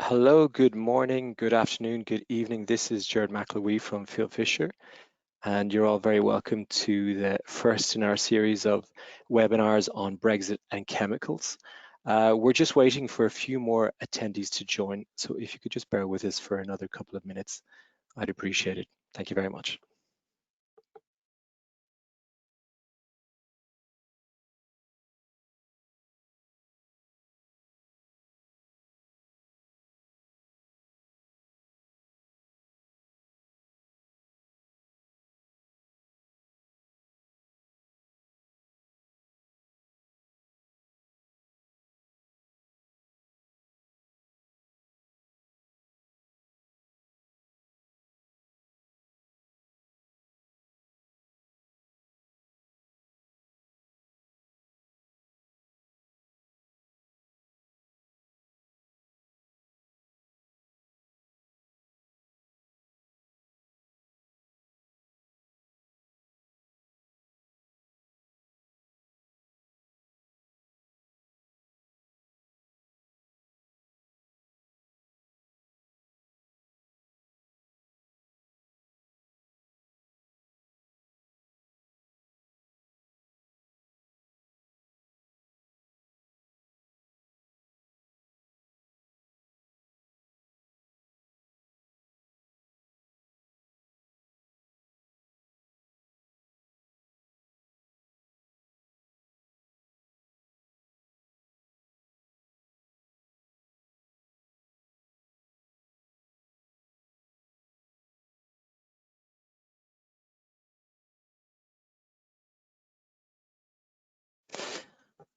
Hello, good morning, good afternoon, good evening. This is Jared McElwee from Phil Fisher, and you're all very welcome to the first in our series of webinars on Brexit and chemicals. We're just waiting for a few more attendees to join, so if you could just bear with us for another couple of minutes, I'd appreciate it. Thank you very much.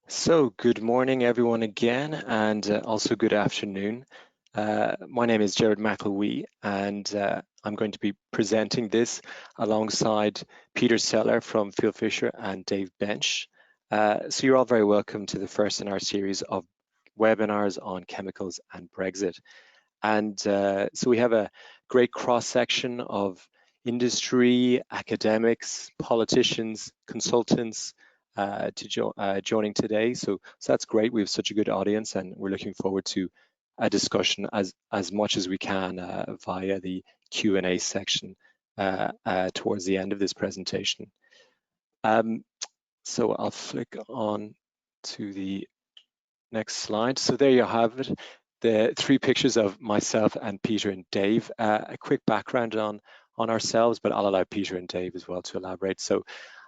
So good morning, everyone, again, and also good afternoon. My name is Jared McElwee, and I'm going to be presenting this alongside Peter Seller from Phil Fisher and Dave Bench. So you're all very welcome to the first in our series of webinars on chemicals and Brexit. And so we have a great cross-section of industry, academics, politicians, consultants, joining today. So that's great. We have such a good audience, and we're looking forward to a discussion as much as we can via the Q&A section towards the end of this presentation. So I'll flick on to the next slide. So there you have it, the three pictures of myself and Peter and Dave. A quick background on ourselves, but I'll allow Peter and Dave as well to elaborate. So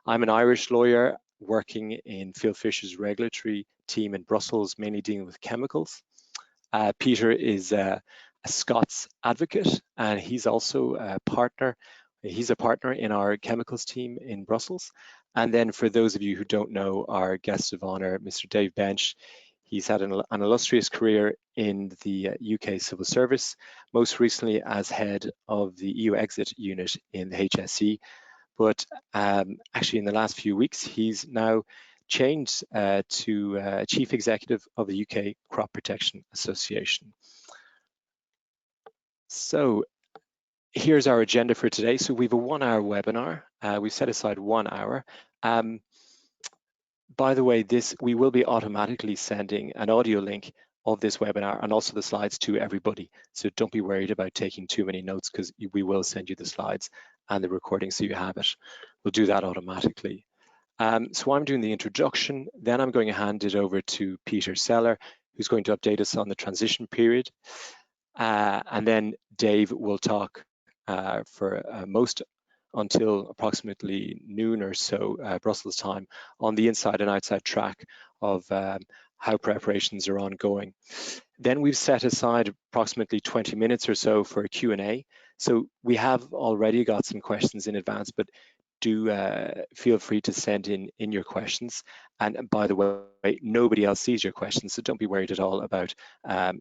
I'm an Irish lawyer working in Phil Fisher's regulatory team in Brussels, mainly dealing with chemicals. Peter is a Scots advocate, and he's also a partner. He's a partner in our chemicals team in Brussels. And then for those of you who don't know, our guest of honor, Mr. Dave Bench, he's had an illustrious career in the UK civil service, most recently as head of the EU exit unit in the HSE. But actually in the last few weeks, he's now changed to Chief Executive of the UK Crop Protection Association. So here's our agenda for today. So we have a 1 hour webinar. We've set aside 1 hour. By the way, we will be automatically sending an audio link of this webinar and also the slides to everybody. So don't be worried about taking too many notes, because we will send you the slides and the recording so you have it. We'll do that automatically. So I'm doing the introduction, then I'm going to hand it over to Peter Seller, who's going to update us on the transition period. And then Dave will talk for most until approximately noon or so Brussels time on the inside and outside track of how preparations are ongoing. Then we've set aside approximately 20 minutes or so for a Q&A. So we have already got some questions in advance, but do feel free to send in your questions. And by the way, nobody else sees your questions, so don't be worried at all about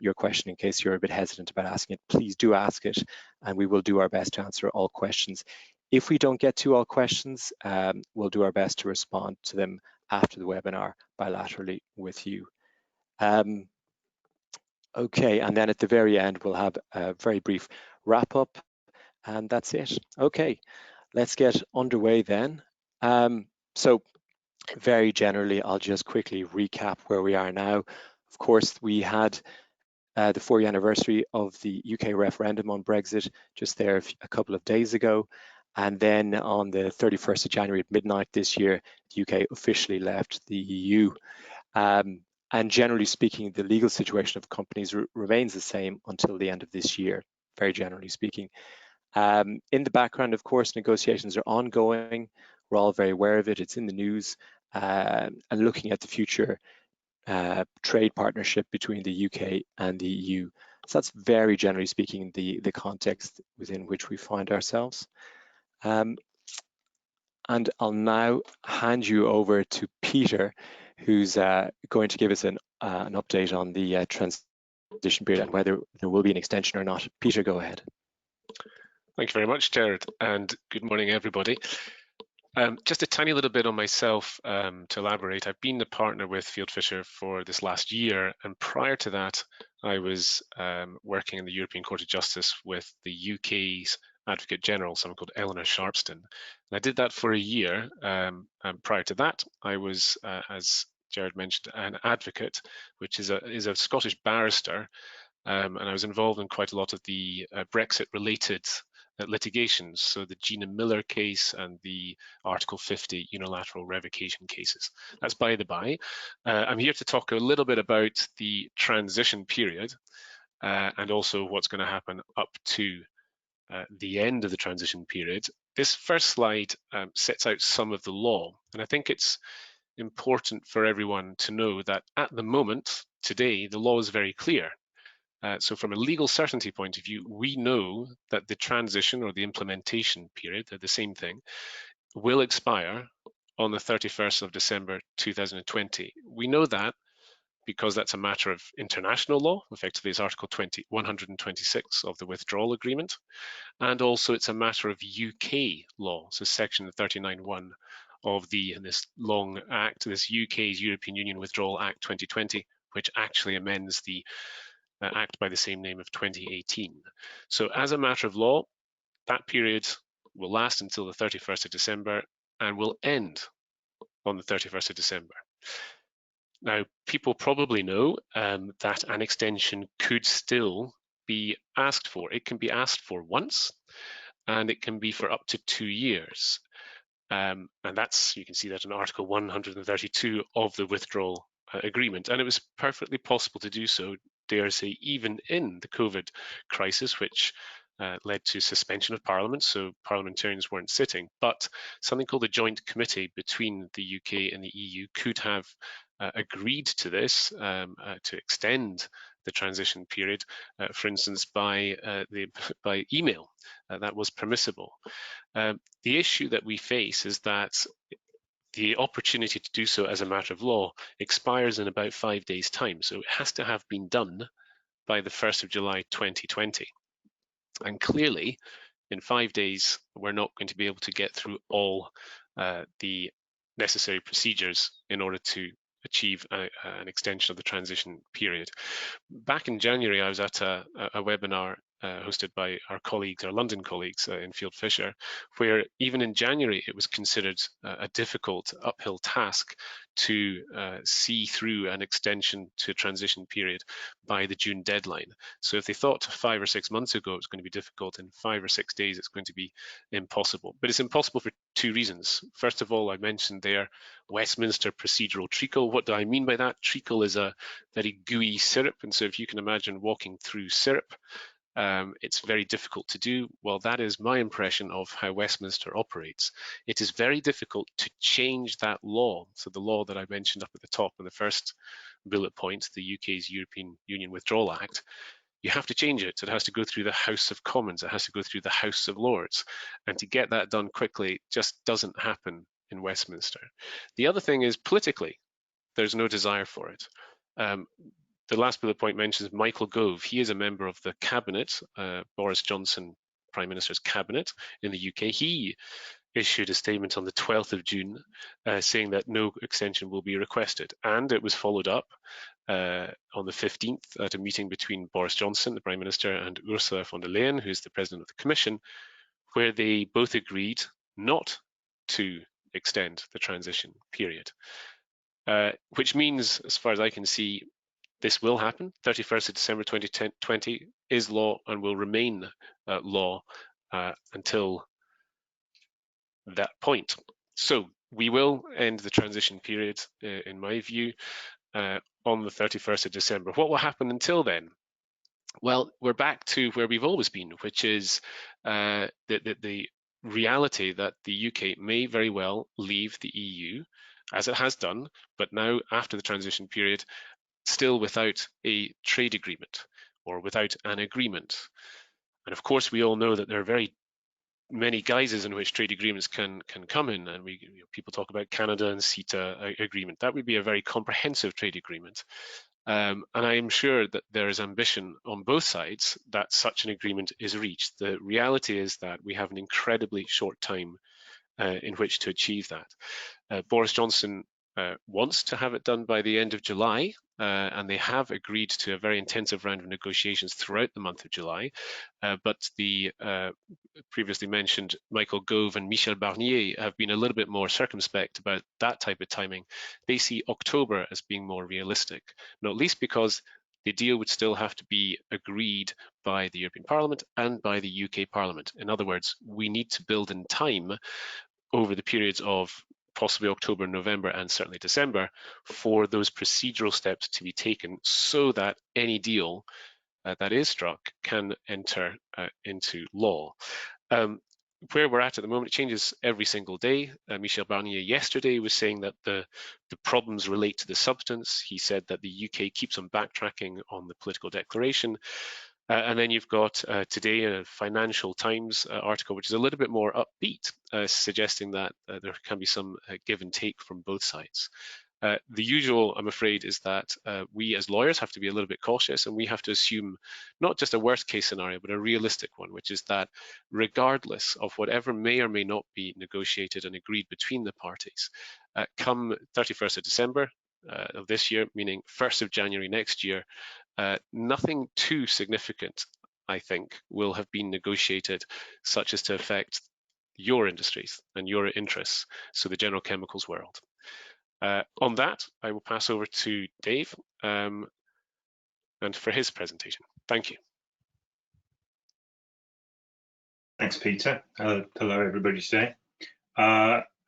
your question in case you're a bit hesitant about asking it. Please do ask it, and we will do our best to answer all questions. If we don't get to all questions, we'll do our best to respond to them after the webinar bilaterally with you. Okay, and then at the very end, we'll have a very brief wrap up, and that's it. Okay, let's get underway then. So very generally, I'll just quickly recap where we are now. Of course, we had the 4-year anniversary of the UK referendum on Brexit just there a couple of days ago. And then on the 31st of January at midnight this year, the UK officially left the EU. And generally speaking, the legal situation of companies remains the same until the end of this year, very generally speaking. In the background, of course, negotiations are ongoing. We're all very aware of it. It's in the news. And looking at the future trade partnership between the UK and the EU. So that's very generally speaking the context within which we find ourselves. And I'll now hand you over to Peter, who's going to give us an update on the transition period and whether there will be an extension or not. Peter, go ahead. Thank you very much, Jared, and good morning, everybody. Just a tiny little bit on myself to elaborate. I've been a partner with Field Fisher for this last year, and prior to that, I was working in the European Court of Justice with the UK's Advocate General, someone called Eleanor Sharpston. And I did that for a year. And prior to that, I was, as Jared mentioned, an advocate, which is a Scottish barrister, and I was involved in quite a lot of the Brexit-related litigations, so the Gina Miller case and the Article 50 unilateral revocation cases. That's by the by. I'm here to talk a little bit about the transition period and also what's going to happen up to the end of the transition period. This first slide sets out some of the law, and I think it's important for everyone to know that at the moment, today, the law is very clear. So from a legal certainty point of view, we know that the transition or the implementation period, they're the same thing, will expire on the 31st of December 2020. We know that because that's a matter of international law, effectively it's Article 126 of the Withdrawal Agreement, and also it's a matter of UK law, so Section 39(1) of this long act, this UK's European Union Withdrawal Act 2020, which actually amends the Act by the same name of 2018. So as a matter of law, that period will last until the 31st of December and will end on the 31st of December. Now, people probably know that an extension could still be asked for. It can be asked for once, and it can be for up to 2 years. And that's, you can see that in Article 132 of the Withdrawal Agreement. And it was perfectly possible to do so, dare say, even in the COVID crisis, which led to suspension of Parliament, so parliamentarians weren't sitting. But something called the Joint Committee between the UK and the EU could have agreed to this, to extend the transition period, for instance, by email. That was permissible. The issue that we face is that the opportunity to do so as a matter of law expires in about 5 days' time. So it has to have been done by the 1st of July 2020. And clearly, in 5 days, we're not going to be able to get through all the necessary procedures in order to achieve an extension of the transition period. Back in January, I was at a webinar hosted by our colleagues, our London colleagues in Field Fisher, where even in January it was considered a difficult uphill task to see through an extension to a transition period by the June deadline. So if they thought 5 or 6 months ago it was going to be difficult, in 5 or 6 days it's going to be impossible. But it's impossible for 2 reasons. First of all, I mentioned there Westminster procedural treacle. What do I mean by that? Treacle is a very gooey syrup, and so if you can imagine walking through syrup, it's very difficult to do. Well, that is my impression of how Westminster operates. It is very difficult to change that law. So the law that I mentioned up at the top in the first bullet point, the UK's European Union Withdrawal Act, you have to change it. It has to go through the House of Commons. It has to go through the House of Lords. And to get that done quickly just doesn't happen in Westminster. The other thing is politically, there's no desire for it. The last bullet point mentions Michael Gove. He is a member of the cabinet, Boris Johnson, Prime Minister's cabinet in the UK. He issued a statement on the 12th of June saying that no extension will be requested. And it was followed up on the 15th at a meeting between Boris Johnson, the Prime Minister, and Ursula von der Leyen, who's the President of the Commission, where they both agreed not to extend the transition period, which means, as far as I can see, This will happen. 31st of December 2020 is law and will remain law until that point. So we will end the transition period, in my view, on the 31st of December. What will happen until then? Well, we're back to where we've always been, which is the reality that the UK may very well leave the EU, as it has done, but now after the transition period, still without a trade agreement or without an agreement. And of course, we all know that there are very many guises in which trade agreements can come in, and people talk about Canada and CETA agreement. That would be a very comprehensive trade agreement. And I am sure that there is ambition on both sides that such an agreement is reached. The reality is that we have an incredibly short time in which to achieve that. Boris Johnson wants to have it done by the end of July, and they have agreed to a very intensive round of negotiations throughout the month of July. But the previously mentioned Michael Gove and Michel Barnier have been a little bit more circumspect about that type of timing. They see October as being more realistic, not least because the deal would still have to be agreed by the European Parliament and by the UK Parliament. In other words, we need to build in time over the periods of possibly October, November, and certainly December for those procedural steps to be taken so that any deal that is struck can enter into law. Where we're at the moment, it changes every single day. Michel Barnier yesterday was saying that the problems relate to the substance. He said that the UK keeps on backtracking on the political declaration. And then you've got today a Financial Times article, which is a little bit more upbeat, suggesting that there can be some give and take from both sides. The usual, I'm afraid, is that we as lawyers have to be a little bit cautious, and we have to assume not just a worst case scenario, but a realistic one, which is that regardless of whatever may or may not be negotiated and agreed between the parties, come 31st of December of this year, meaning 1st of January next year, nothing too significant, I think, will have been negotiated such as to affect your industries and your interests, so the general chemicals world. On that, I will pass over to Dave and for his presentation. Thank you. Thanks, Peter. Hello, everybody today.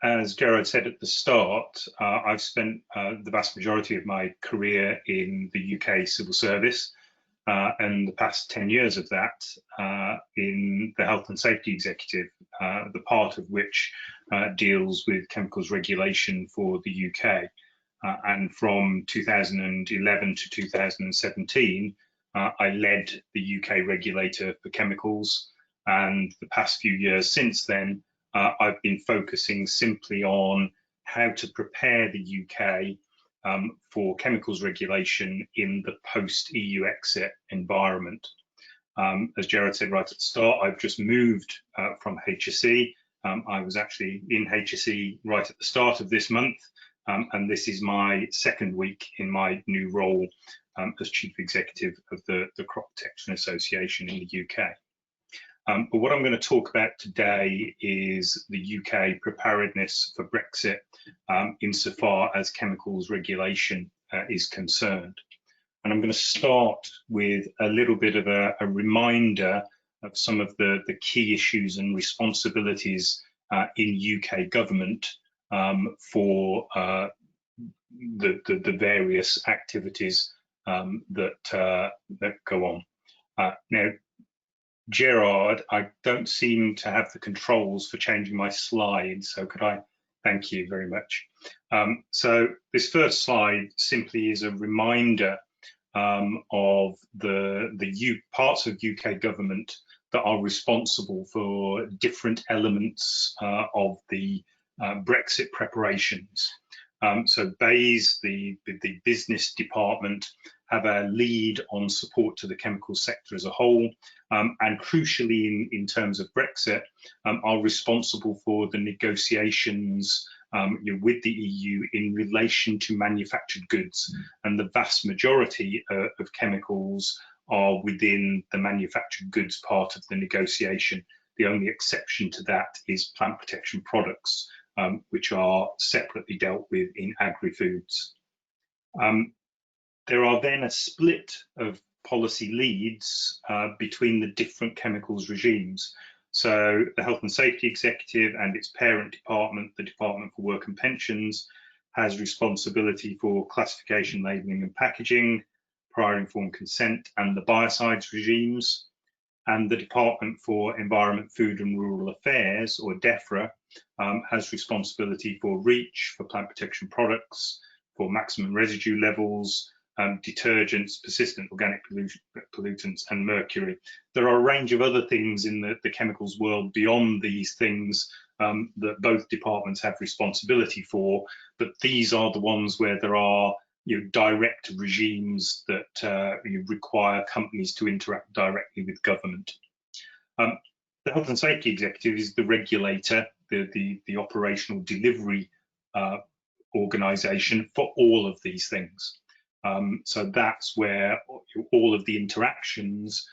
As Gerard said at the start, I've spent the vast majority of my career in the UK civil service, and the past 10 years of that in the Health and Safety Executive, the part of which deals with chemicals regulation for the UK. And from 2011 to 2017, I led the UK regulator for chemicals, and the past few years since then, I've been focusing simply on how to prepare the UK for chemicals regulation in the post-EU exit environment. As Gerard said right at the start, I've just moved from HSE. I was actually in HSE right at the start of this month, and this is my second week in my new role as Chief Executive of the Crop Protection Association in the UK. But what I'm going to talk about today is the UK preparedness for Brexit insofar as chemicals regulation is concerned. And I'm going to start with a little bit of a reminder of some of the key issues and responsibilities in UK government for the various activities that go on. Now, Gerard, I don't seem to have the controls for changing my slides, so could I? Thank you very much. So this first slide simply is a reminder of the parts of UK government that are responsible for different elements of the Brexit preparations. So BEIS, the business department, have a lead on support to the chemical sector as a whole, and crucially in terms of Brexit, are responsible for the negotiations with the EU in relation to manufactured goods, and the vast majority of chemicals are within the manufactured goods part of the negotiation. The only exception to that is plant protection products, which are separately dealt with in agri-foods. There are then a split of policy leads between the different chemicals regimes. So the Health and Safety Executive and its parent department, the Department for Work and Pensions, has responsibility for classification, labelling and packaging, prior informed consent and the biocides regimes. And the Department for Environment, Food and Rural Affairs, or DEFRA, has responsibility for REACH, for plant protection products, for maximum residue levels, detergents, persistent organic pollutants and mercury. There are a range of other things in the chemicals world beyond these things that both departments have responsibility for, but these are the ones where there are direct regimes that require companies to interact directly with government. The Health and Safety Executive is the regulator, the operational delivery organisation for all of these things. So that's where all of the interactions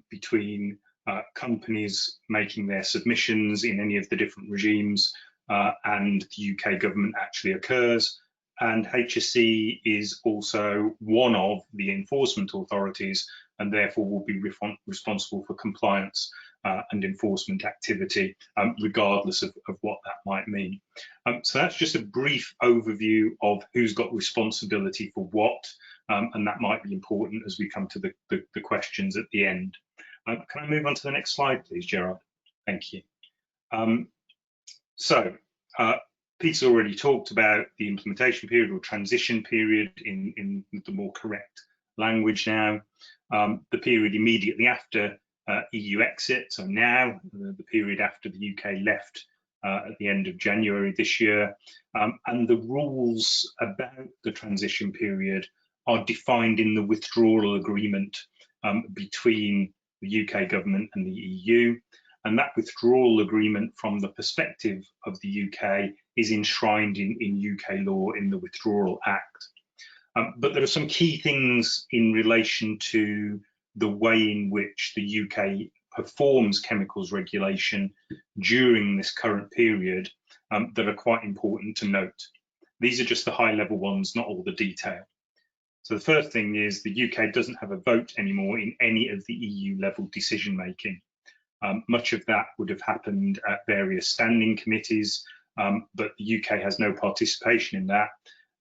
between companies making their submissions in any of the different regimes and the UK government actually occurs. And HSE is also one of the enforcement authorities and therefore will be responsible for compliance and enforcement activity, regardless of what that might mean. So that's just a brief overview of who's got responsibility for what, and that might be important as we come to the questions at the end. Can I move on to the next slide, please, Gerard? Thank you. Peter's already talked about the implementation period or transition period in the more correct language now. The period immediately after EU exit, so now, the period after the UK left at the end of January this year. And the rules about the transition period are defined in the withdrawal agreement between the UK government and the EU. And that withdrawal agreement from the perspective of the UK is enshrined in UK law in the Withdrawal Act. But there are some key things in relation to the way in which the UK performs chemicals regulation during this current period that are quite important to note. These are just the high level ones, not all the detail. So the first thing is the UK doesn't have a vote anymore in any of the EU level decision making. Much of that would have happened at various standing committees, but the UK has no participation in that,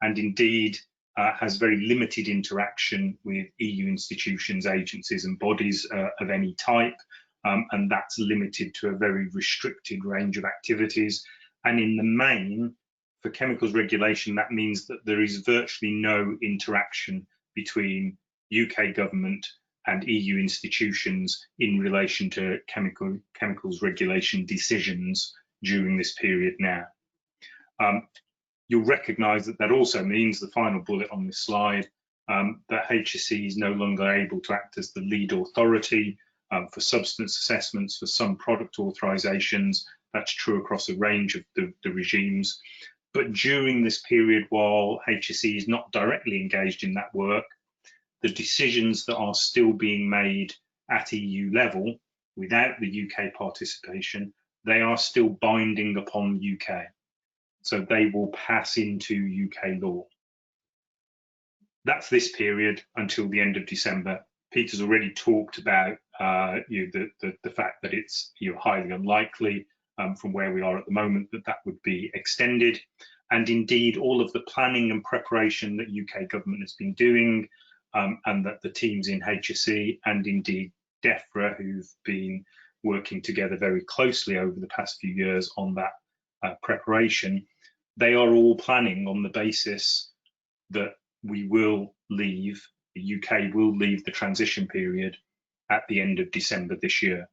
and indeed has very limited interaction with EU institutions, agencies and bodies of any type, and that's limited to a very restricted range of activities. And in the main, for chemicals regulation, that means that there is virtually no interaction between UK government and EU institutions in relation to chemicals regulation decisions during this period now. You'll recognise that that also means, the final bullet on this slide, that HSE is no longer able to act as the lead authority for substance assessments for some product authorisations. That's true across a range of the regimes. But during this period, while HSE is not directly engaged in that work, the decisions that are still being made at EU level without the UK participation, they are still binding upon the UK. So they will pass into UK law. That's this period until the end of December. Peter's already talked about the fact that it's highly unlikely from where we are at the moment that would be extended. And indeed, all of the planning and preparation that UK government has been doing, and that the teams in HSE and indeed DEFRA, who've been working together very closely over the past few years on that preparation, they are all planning on the basis that we will leave, the UK will leave the transition period at the end of December this year.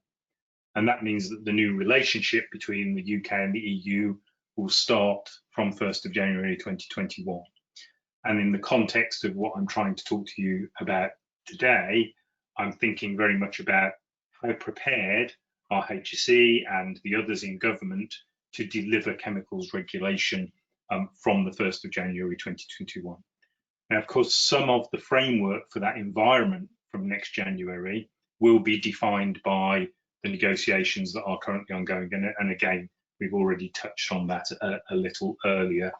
And that means that the new relationship between the UK and the EU will start from 1st of January 2021. And in the context of what I'm trying to talk to you about today, I'm thinking very much about how prepared are HSE and the others in government to deliver chemicals regulation from the 1st of January 2021. Now, of course, some of the framework for that environment from next January will be defined by the negotiations that are currently ongoing. And again, we've already touched on that a little earlier.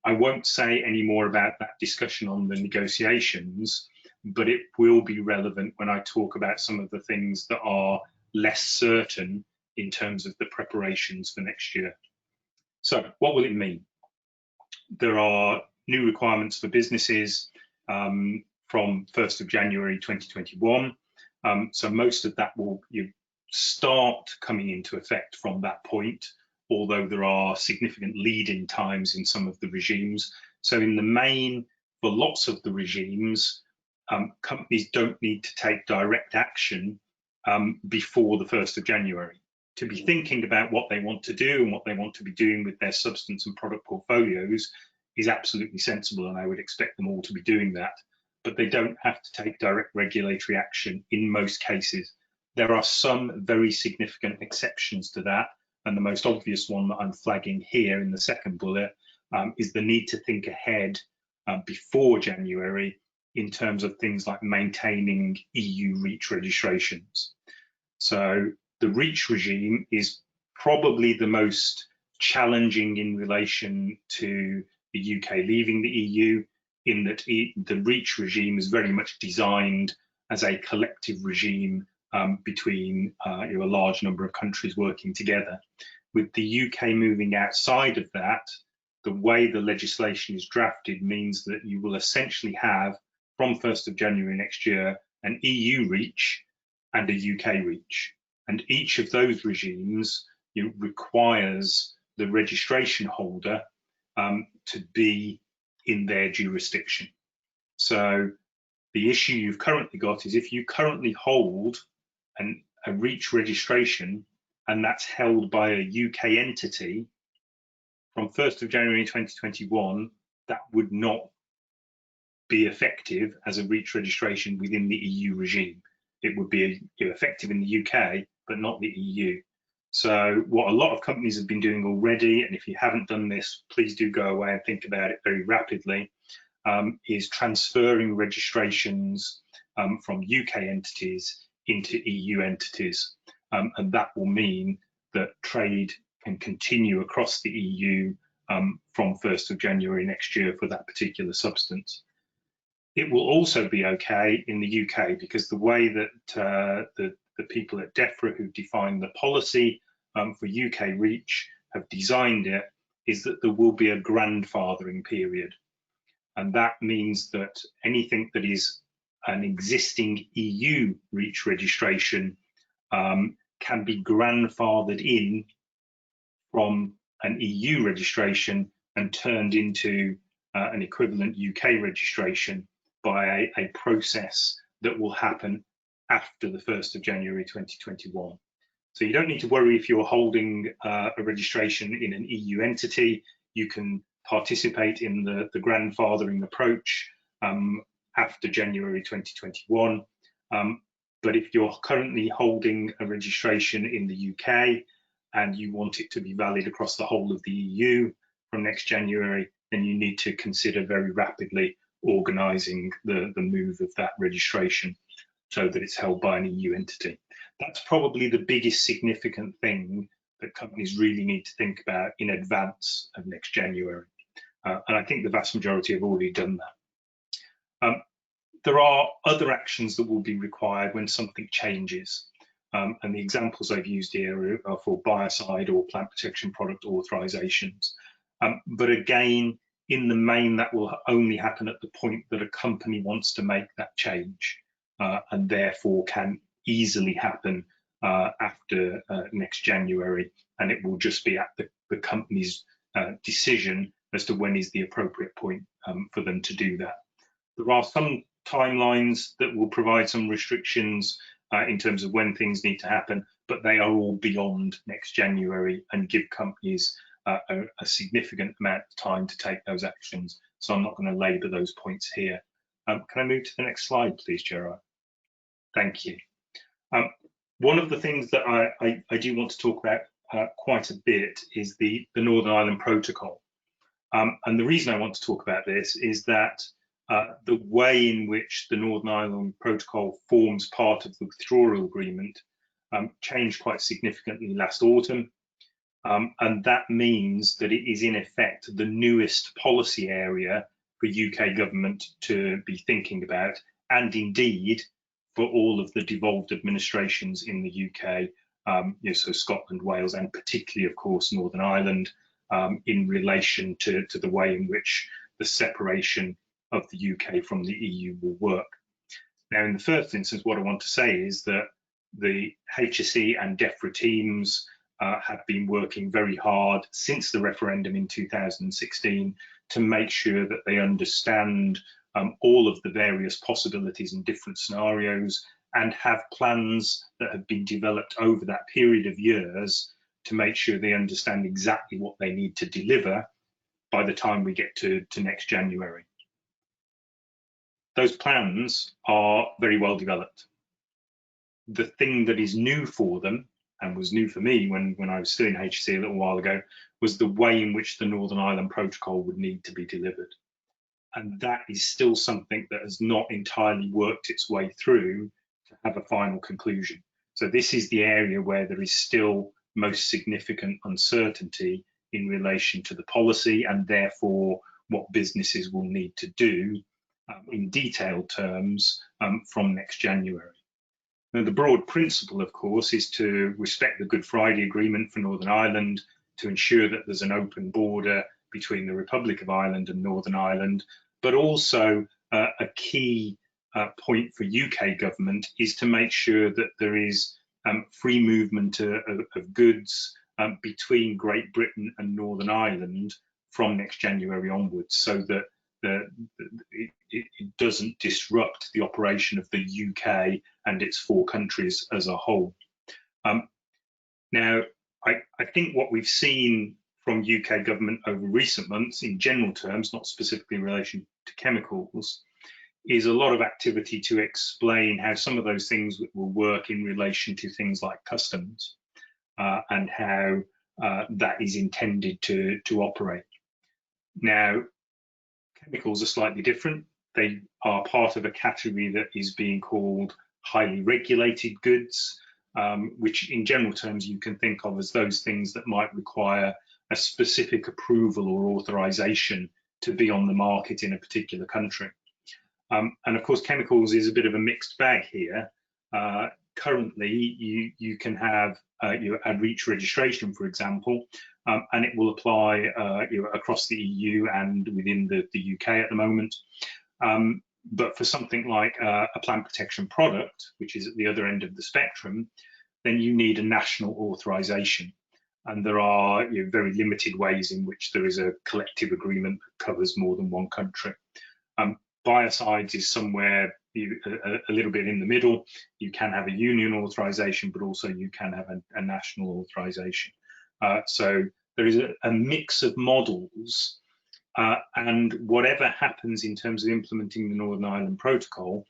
I won't say any more about that discussion on the negotiations, but it will be relevant when I talk about some of the things that are less certain in terms of the preparations for next year. So what will it mean? There are new requirements for businesses from 1st of January 2021. So most of that will start coming into effect from that point, although there are significant lead-in times in some of the regimes. So in the main, for lots of the regimes, companies don't need to take direct action before the 1st of January. To be thinking about what they want to do and what they want to be doing with their substance and product portfolios is absolutely sensible, and I would expect them all to be doing that. But they don't have to take direct regulatory action in most cases. There are some very significant exceptions to that, and the most obvious one that I'm flagging here in the second bullet is the need to think ahead before January in terms of things like maintaining EU REACH registrations. So the REACH regime is probably the most challenging in relation to the UK leaving the EU, in that the REACH regime is very much designed as a collective regime between a large number of countries working together. With the UK moving outside of that, the way the legislation is drafted means that you will essentially have, from 1st of January next year, an EU REACH and a UK REACH. And each of those regimes requires the registration holder to be in their jurisdiction. So the issue you've currently got is if you currently hold a REACH registration and that's held by a UK entity, from 1st of January 2021, that would not be effective as a REACH registration within the EU regime. It would be effective in the UK, but not the EU. So what a lot of companies have been doing already, and if you haven't done this, please do go away and think about it very rapidly, is transferring registrations from UK entities into EU entities. And that will mean that trade can continue across the EU from 1st of January next year for that particular substance. It will also be okay in the UK because the way that the people at DEFRA who defined the policy for UK REACH have designed it is that there will be a grandfathering period. And that means that anything that is an existing EU REACH registration can be grandfathered in from an EU registration and turned into an equivalent UK registration by a process that will happen after the 1st of January 2021. So you don't need to worry if you're holding a registration in an EU entity. You can participate in the grandfathering approach after January 2021. But if you're currently holding a registration in the UK and you want it to be valid across the whole of the EU from next January, then you need to consider very rapidly organising the move of that registration so that it's held by an EU entity. That's probably the biggest significant thing that companies really need to think about in advance of next January. And I think the vast majority have already done that. There are other actions that will be required when something changes. And the examples I've used here are for biocide or plant protection product authorizations. But again, in the main, that will only happen at the point that a company wants to make that change, and therefore can easily happen after next January. And it will just be at the company's decision as to when is the appropriate point for them to do that. There are some timelines that will provide some restrictions in terms of when things need to happen, but they are all beyond next January and give companies a significant amount of time to take those actions. So I'm not going to labour those points here. Can I move to the next slide, please, Gerard? Thank you. One of the things that I do want to talk about quite a bit is the Northern Ireland Protocol. And the reason I want to talk about this is that the way in which the Northern Ireland Protocol forms part of the withdrawal agreement changed quite significantly last autumn. And that means that it is in effect the newest policy area for UK government to be thinking about, and indeed for all of the devolved administrations in the UK, so Scotland, Wales, and particularly, of course, Northern Ireland, in relation to the way in which the separation of the UK from the EU will work. Now, in the first instance, what I want to say is that the HSE and DEFRA teams have been working very hard since the referendum in 2016 to make sure that they understand all of the various possibilities and different scenarios, and have plans that have been developed over that period of years to make sure they understand exactly what they need to deliver by the time we get to next January. Those plans are very well developed. The thing that is new for them, and was new for me when I was still in HSE a little while ago, was the way in which the Northern Ireland Protocol would need to be delivered. And that is still something that has not entirely worked its way through to have a final conclusion. So this is the area where there is still most significant uncertainty in relation to the policy, and therefore what businesses will need to do in detailed terms from next January. Now, the broad principle, of course, is to respect the Good Friday Agreement for Northern Ireland, to ensure that there's an open border between the Republic of Ireland and Northern Ireland, but also a key point for UK government is to make sure that there is free movement of goods between Great Britain and Northern Ireland from next January onwards, so that it doesn't disrupt the operation of the UK and its 4 countries as a whole. Now, I think what we've seen from UK government over recent months, in general terms, not specifically in relation to chemicals, is a lot of activity to explain how some of those things will work in relation to things like customs and how that is intended to operate. Now, chemicals are slightly different. They are part of a category that is being called highly regulated goods, which in general terms you can think of as those things that might require a specific approval or authorization to be on the market in a particular country. And of course, chemicals is a bit of a mixed bag here. Currently, you can have your REACH registration, for example, and it will apply across the EU and within the UK at the moment. But for something like a plant protection product, which is at the other end of the spectrum, then you need a national authorization. And there are very limited ways in which there is a collective agreement that covers more than one country. Biocides is somewhere a little bit in the middle. You can have a union authorization, but also you can have a national authorization. So there is a mix of models, and whatever happens in terms of implementing the Northern Ireland Protocol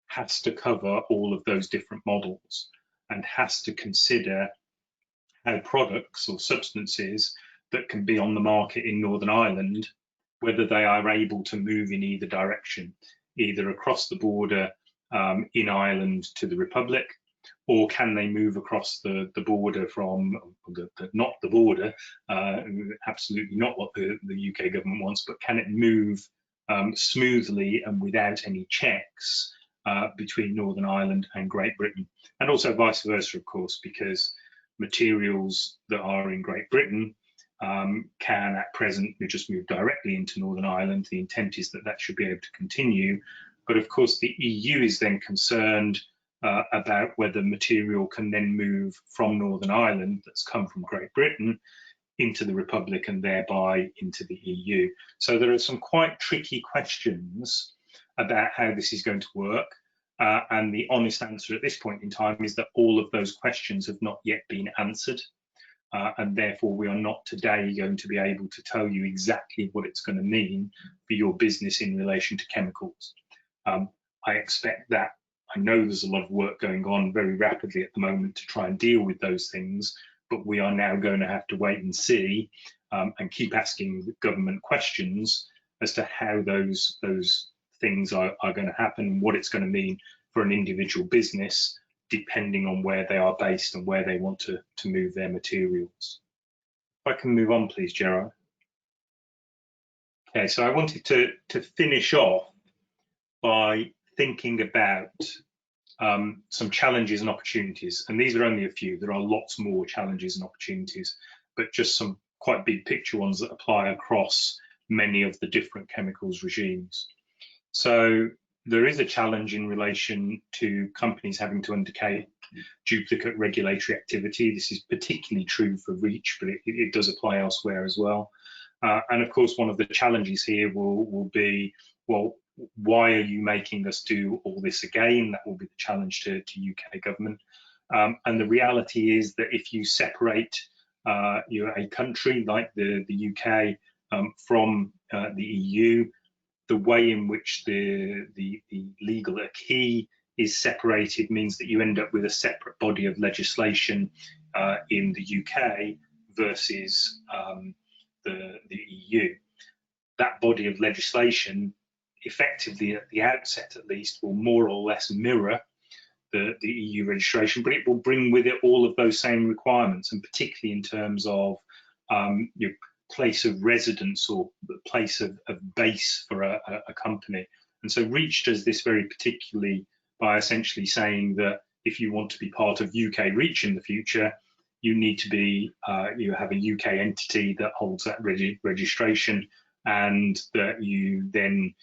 has to cover all of those different models and has to consider how products or substances that can be on the market in Northern Ireland, whether they are able to move in either direction, either across the border in Ireland to the Republic, or can they move across the border from, not the border, absolutely not what the UK government wants, but can it move smoothly and without any checks between Northern Ireland and Great Britain, and also vice versa, of course, because materials that are in Great Britain can at present just move directly into Northern Ireland. The intent is that that should be able to continue, but of course the EU is then concerned about whether material can then move from Northern Ireland that's come from Great Britain into the Republic and thereby into the EU. So there are some quite tricky questions about how this is going to work. And the honest answer at this point in time is that all of those questions have not yet been answered. And therefore we are not today going to be able to tell you exactly what it's going to mean for your business in relation to chemicals. I expect that, I know there's a lot of work going on very rapidly at the moment to try and deal with those things, but we are now going to have to wait and see and keep asking the government questions as to how those things are going to happen and what it's going to mean for an individual business, depending on where they are based and where they want to move their materials. If I can move on, please, Gerard. Okay, so I wanted to finish off by thinking about some challenges and opportunities, and these are only a few. There are lots more challenges and opportunities, but just some quite big picture ones that apply across many of the different chemicals regimes. So there is a challenge in relation to companies having to undertake duplicate regulatory activity. This is particularly true for REACH, but it does apply elsewhere as well. And of course, one of the challenges here will be, well, why are you making us do all this again? That will be the challenge to UK government. And the reality is that if you separate a country like the UK from the EU, the way in which the legal acquis is separated means that you end up with a separate body of legislation in the UK versus the EU. That body of legislation, effectively at the outset at least, will more or less mirror the EU registration, but it will bring with it all of those same requirements, and particularly in terms of your place of residence or the place of base for a company. And so REACH does this very particularly by essentially saying that if you want to be part of UK REACH in the future, you need to be, you have a UK entity that holds that registration, and that you then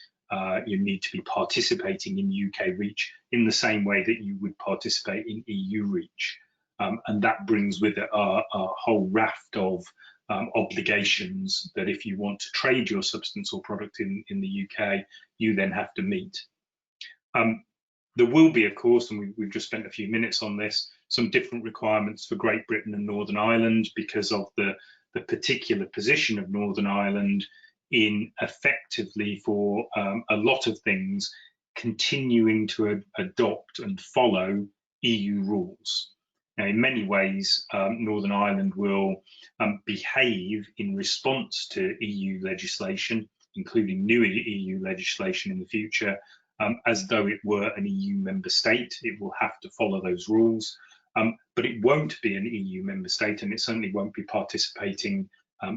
you need to be participating in UK REACH in the same way that you would participate in EU REACH. And that brings with it a whole raft of obligations that if you want to trade your substance or product in the UK, you then have to meet. There will be, of course, and we've just spent a few minutes on this, some different requirements for Great Britain and Northern Ireland because of the particular position of Northern Ireland in effectively for a lot of things continuing to adopt and follow EU rules. Now, in many ways, Northern Ireland will behave in response to EU legislation, including new EU legislation in the future, as though it were an EU member state. It will have to follow those rules, but it won't be an EU member state, and it certainly won't be participating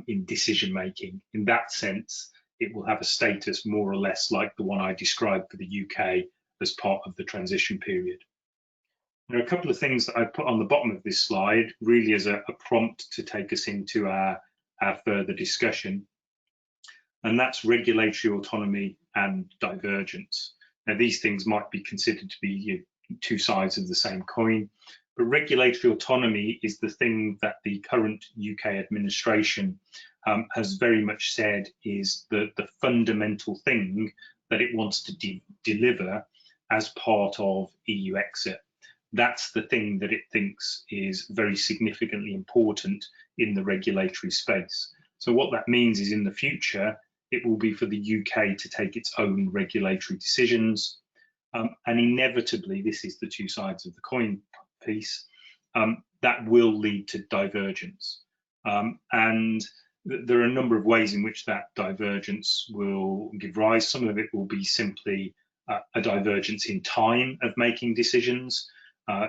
in decision making. In that sense, it will have a status more or less like the one I described for the UK as part of the transition period. There are a couple of things that I put on the bottom of this slide really as a prompt to take us into our further discussion, and that's regulatory autonomy and divergence. Now, these things might be considered to be two sides of the same coin, but regulatory autonomy is the thing that the current UK administration has very much said is the fundamental thing that it wants to deliver as part of EU exit. That's the thing that it thinks is very significantly important in the regulatory space. So what that means is in the future, it will be for the UK to take its own regulatory decisions. And inevitably, this is the two sides of the coin piece, that will lead to divergence. And there are a number of ways in which that divergence will give rise. Some of it will be simply a divergence in time of making decisions.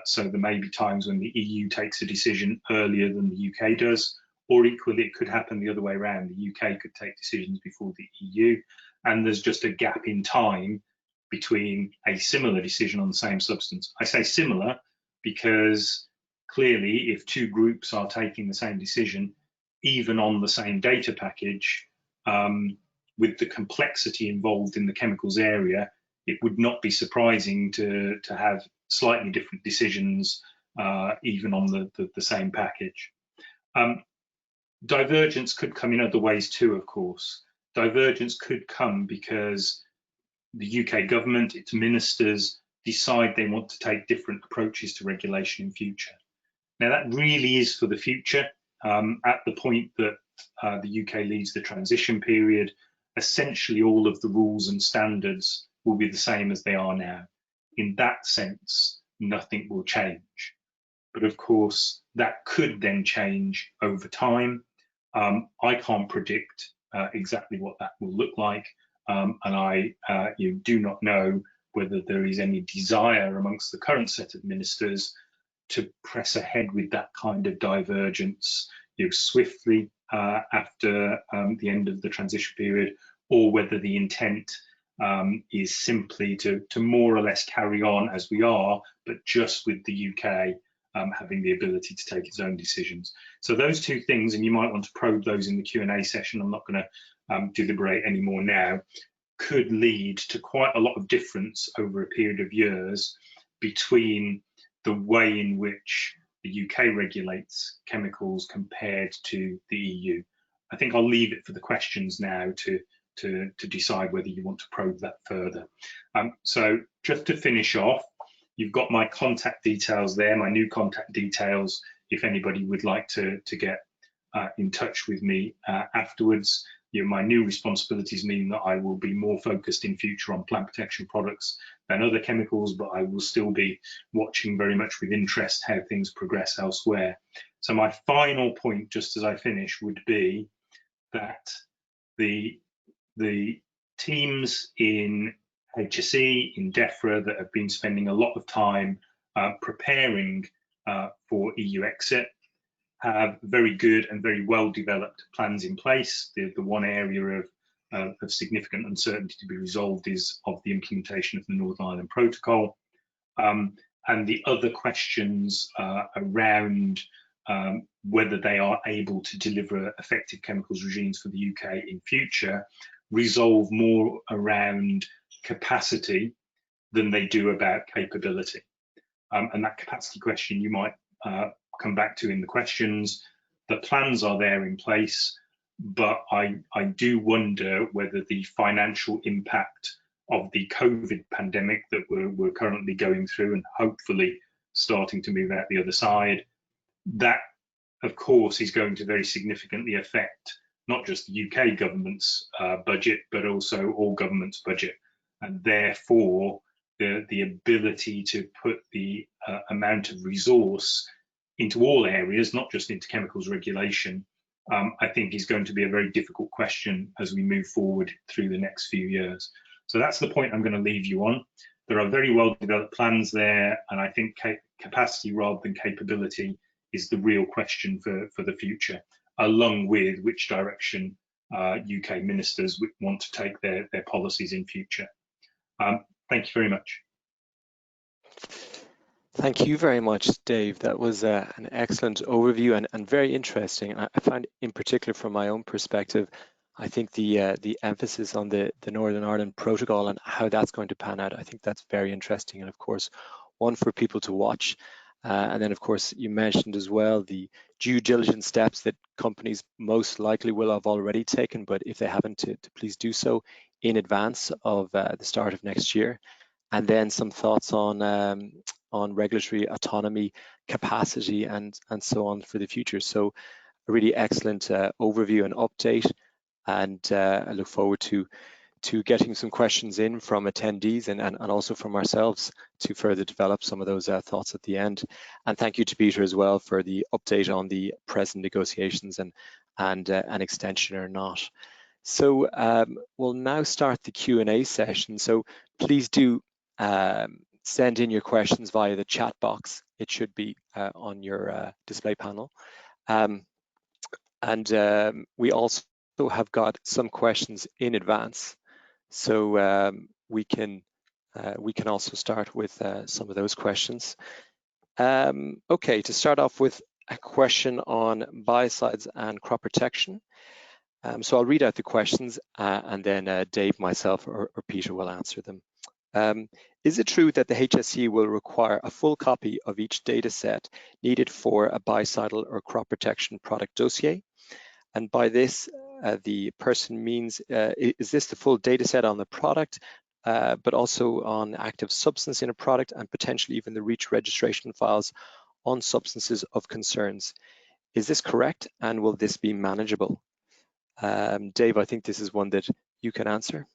So there may be times when the EU takes a decision earlier than the UK does, or equally it could happen the other way around. The UK could take decisions before the EU, and there's just a gap in time between a similar decision on the same substance. I say similar because clearly if two groups are taking the same decision, even on the same data package, with the complexity involved in the chemicals area, it would not be surprising to have slightly different decisions even on the same package. Divergence could come in other ways too, of course. Divergence could come because the UK government, its ministers, decide they want to take different approaches to regulation in future. Now that really is for the future. At the point that the UK leads the transition period, essentially all of the rules and standards will be the same as they are now. In that sense, nothing will change. But of course, that could then change over time. I can't predict exactly what that will look like, and I do not know whether there is any desire amongst the current set of ministers to press ahead with that kind of divergence swiftly after the end of the transition period, or whether the intent is simply to more or less carry on as we are, but just with the UK having the ability to take its own decisions. So those two things, and you might want to probe those in the Q&A session, I'm not going to deliberate anymore now, could lead to quite a lot of difference over a period of years between the way in which the UK regulates chemicals compared to the EU. I think I'll leave it for the questions now to decide whether you want to probe that further. So just to finish off, you've got my contact details there, my new contact details, if anybody would like to get in touch with me afterwards. My new responsibilities mean that I will be more focused in future on plant protection products than other chemicals, but I will still be watching very much with interest how things progress elsewhere. So my final point, just as I finish, would be that the teams in HSE, in DEFRA, that have been spending a lot of time preparing for EU exit have very good and very well developed plans in place. The one area of significant uncertainty to be resolved is of the implementation of the Northern Ireland Protocol. And the other questions around whether they are able to deliver effective chemicals regimes for the UK in future resolve more around capacity than they do about capability. And that capacity question you might come back to in the questions. The plans are there in place, but I do wonder whether the financial impact of the COVID pandemic that we're currently going through and hopefully starting to move out the other side, that of course is going to very significantly affect not just the UK government's budget, but also all government's budget, and therefore the ability to put the amount of resource into all areas, not just into chemicals regulation, I think is going to be a very difficult question as we move forward through the next few years. So that's the point I'm going to leave you on. There are very well developed plans there, and I think capacity rather than capability is the real question for the future, along with which direction UK ministers want to take their policies in future. Thank you very much. Thank you very much, Dave. That was an excellent overview and very interesting. I find, in particular, from my own perspective, I think the emphasis on the Northern Ireland Protocol and how that's going to pan out, I think that's very interesting, and of course, one for people to watch. And then, of course, you mentioned as well the due diligence steps that companies most likely will have already taken, but if they haven't, to please do so in advance of the start of next year. And then some thoughts on regulatory autonomy, capacity, and so on for the future. So a really excellent overview and update, and I look forward to getting some questions in from attendees and also from ourselves to further develop some of those thoughts at the end. And thank you to Peter as well for the update on the present negotiations and an extension or not. So we'll now start the Q&A session. So please do send in your questions via the chat box. It should be on your display panel. We also have got some questions in advance. So we can also start with some of those questions. Okay, to start off with a question on biocides and crop protection. So I'll read out the questions and then Dave, myself, or Peter will answer them. Is it true that the HSE will require a full copy of each data set needed for a biocidal or crop protection product dossier? And by this, the person means, is this the full data set on the product, but also on active substance in a product and potentially even the REACH registration files on substances of concerns? Is this correct, and will this be manageable? Dave, I think this is one that you can answer.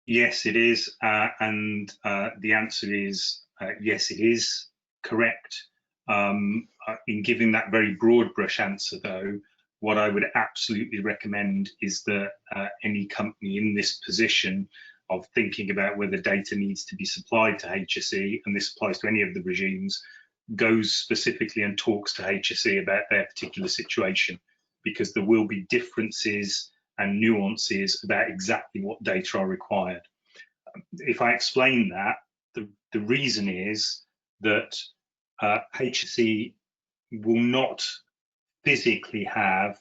Yes, it is, and the answer is yes, it is correct. In giving that very broad brush answer, though, what I would absolutely recommend is that any company in this position of thinking about whether data needs to be supplied to HSE, and this applies to any of the regimes, goes specifically and talks to HSE about their particular situation, because there will be differences and nuances about exactly what data are required. If I explain that, the reason is that HSE will not physically have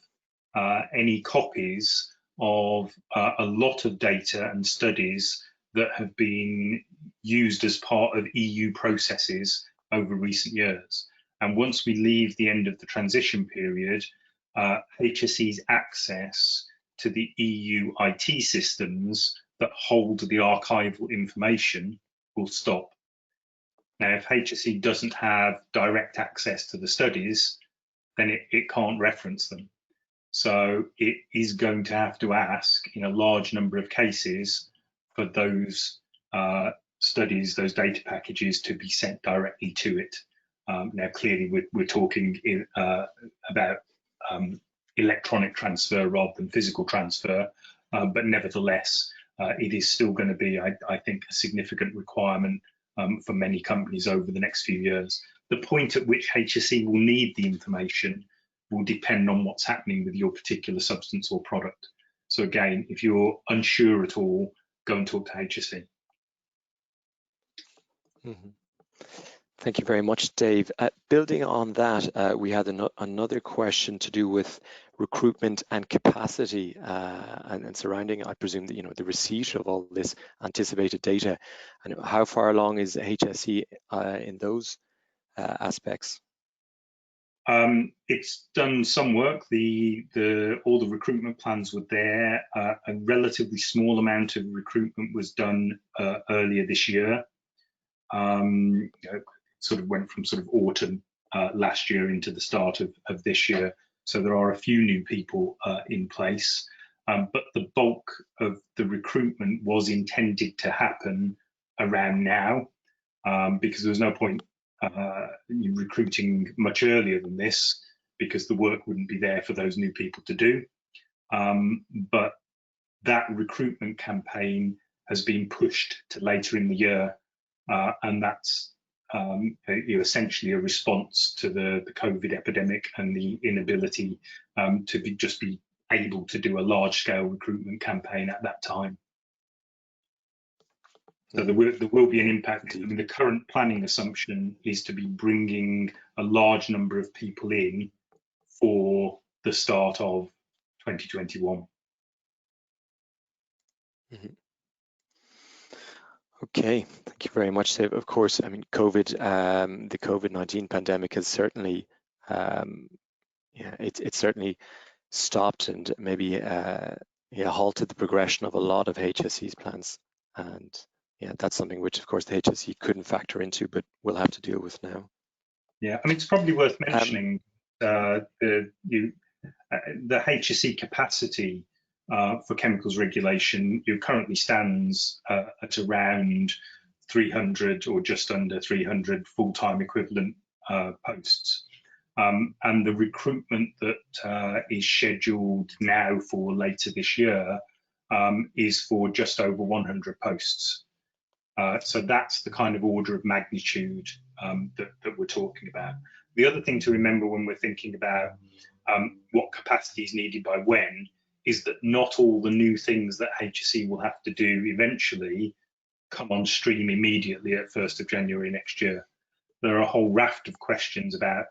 any copies of a lot of data and studies that have been used as part of EU processes over recent years. And once we leave the end of the transition period, HSE's access to the EU IT systems that hold the archival information will stop. Now, if HSE doesn't have direct access to the studies, then it can't reference them. So it is going to have to ask in a large number of cases for those studies, those data packages to be sent directly to it. Now, clearly, we're talking about electronic transfer rather than physical transfer, but nevertheless, it is still going to be, I think, a significant requirement for many companies over the next few years. The point at which HSE will need the information will depend on what's happening with your particular substance or product. So again, if you're unsure at all, go and talk to HSE. Mm-hmm. Thank you very much, Dave. Building on that, we had another question to do with recruitment and capacity and surrounding, I presume, that, the receipt of all this anticipated data, and how far along is HSE in those aspects? It's done some work. All the recruitment plans were there. A relatively small amount of recruitment was done earlier this year. Sort of went from sort of autumn last year into the start of this year. So there are a few new people in place, but the bulk of the recruitment was intended to happen around now, because there was no point recruiting much earlier than this, because the work wouldn't be there for those new people to do. But that recruitment campaign has been pushed to later in the year, and that's essentially a response to the COVID epidemic and the inability to just be able to do a large-scale recruitment campaign at that time. So there will be an impact. I mean, the current planning assumption is to be bringing a large number of people in for the start of 2021. Mm-hmm. Okay, thank you very much, Dave. Of course, I mean, the COVID-19 pandemic has certainly, it's certainly stopped and maybe halted the progression of a lot of HSE's plans, and that's something which, of course, the HSE couldn't factor into, but we'll have to deal with now. Yeah, I mean, it's probably worth mentioning the HSE capacity for chemicals regulation currently stands at around 300 or just under 300 full-time equivalent posts. And the recruitment that is scheduled now for later this year is for just over 100 posts. So that's the kind of order of magnitude that we're talking about. The other thing to remember when we're thinking about what capacity is needed by when is that not all the new things that HSE will have to do eventually come on stream immediately at 1st of January next year. There are a whole raft of questions about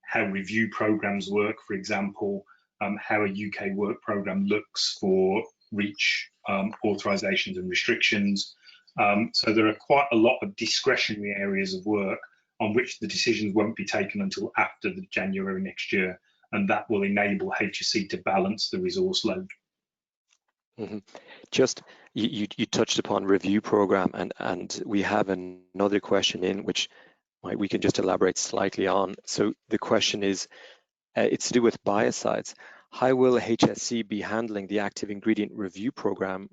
how review programs work, for example, how a UK work program looks for REACH authorisations and restrictions. So there are quite a lot of discretionary areas of work on which the decisions won't be taken until after the January next year, and that will enable HSE to balance the resource load. Mm-hmm. Just you touched upon review program, and we have another question in which we can just elaborate slightly on. So the question is, it's to do with biocides. How will HSE be handling the active ingredient review program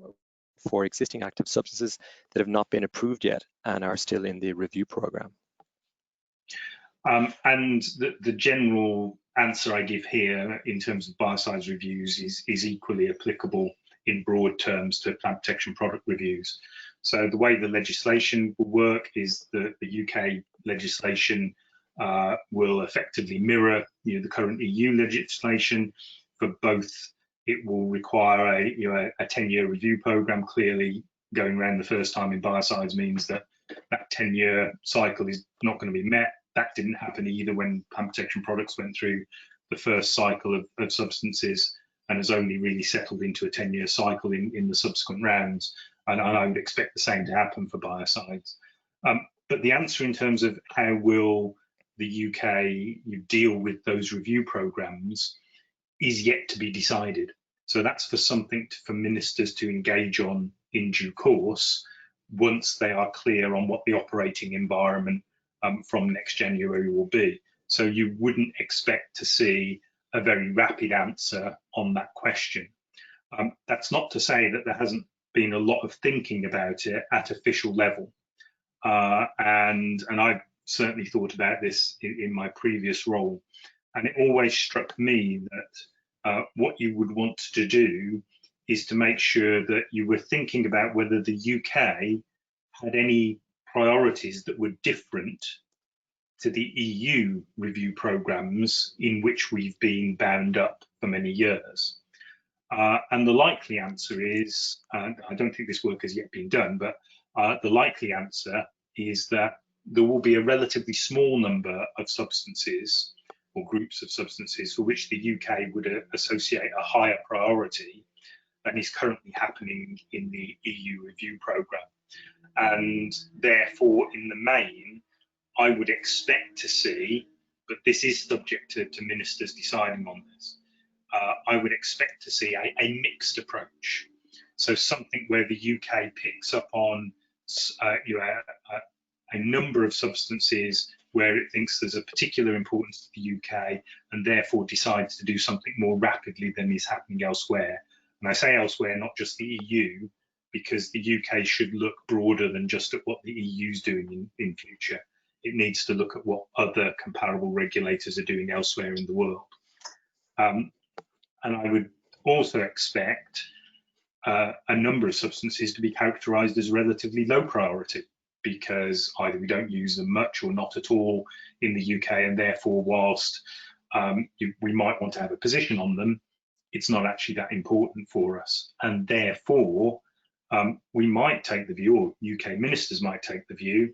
for existing active substances that have not been approved yet and are still in the review program? And the general answer I give here in terms of biocides reviews is equally applicable in broad terms to plant protection product reviews. So the way the legislation will work is that the UK legislation will effectively mirror the current EU legislation for both, it will require a 10-year review program. Clearly, going around the first time in biocides means that 10-year cycle is not going to be met. That didn't happen either when plant protection products went through the first cycle of substances, and has only really settled into a 10-year cycle in the subsequent rounds. And I would expect the same to happen for biocides. But the answer in terms of how will the UK deal with those review programs is yet to be decided. So that's for something for ministers to engage on in due course once they are clear on what the operating environment from next January will be. So you wouldn't expect to see a very rapid answer on that question. That's not to say that there hasn't been a lot of thinking about it at official level. And I've certainly thought about this in my previous role. And it always struck me that what you would want to do is to make sure that you were thinking about whether the UK had any priorities that were different to the EU review programs in which we've been bound up for many years. And the likely answer is, I don't think this work has yet been done, but the likely answer is that there will be a relatively small number of substances or groups of substances for which the UK would associate a higher priority than is currently happening in the EU review programme. And therefore, in the main, I would expect to see, but this is subject to ministers deciding on this, I would expect to see a mixed approach. So something where the UK picks up on a number of substances where it thinks there's a particular importance to the UK and therefore decides to do something more rapidly than is happening elsewhere. And I say elsewhere, not just the EU, because the UK should look broader than just at what the EU is doing in future. It needs to look at what other comparable regulators are doing elsewhere in the world. And I would also expect a number of substances to be characterised as relatively low priority, because either we don't use them much or not at all in the UK, and therefore whilst we might want to have a position on them, it's not actually that important for us. And therefore, we might take the view, or UK ministers might take the view,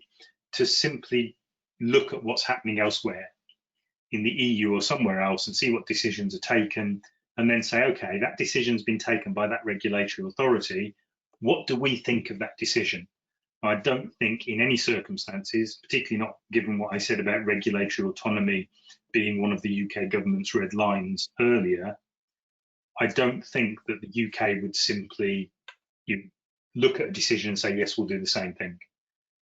to simply look at what's happening elsewhere in the EU or somewhere else and see what decisions are taken, and then say, okay, that decision's been taken by that regulatory authority. What do we think of that decision? I don't think in any circumstances, particularly not given what I said about regulatory autonomy being one of the UK government's red lines earlier, I don't think that the UK would simply look at a decision and say, yes, we'll do the same thing.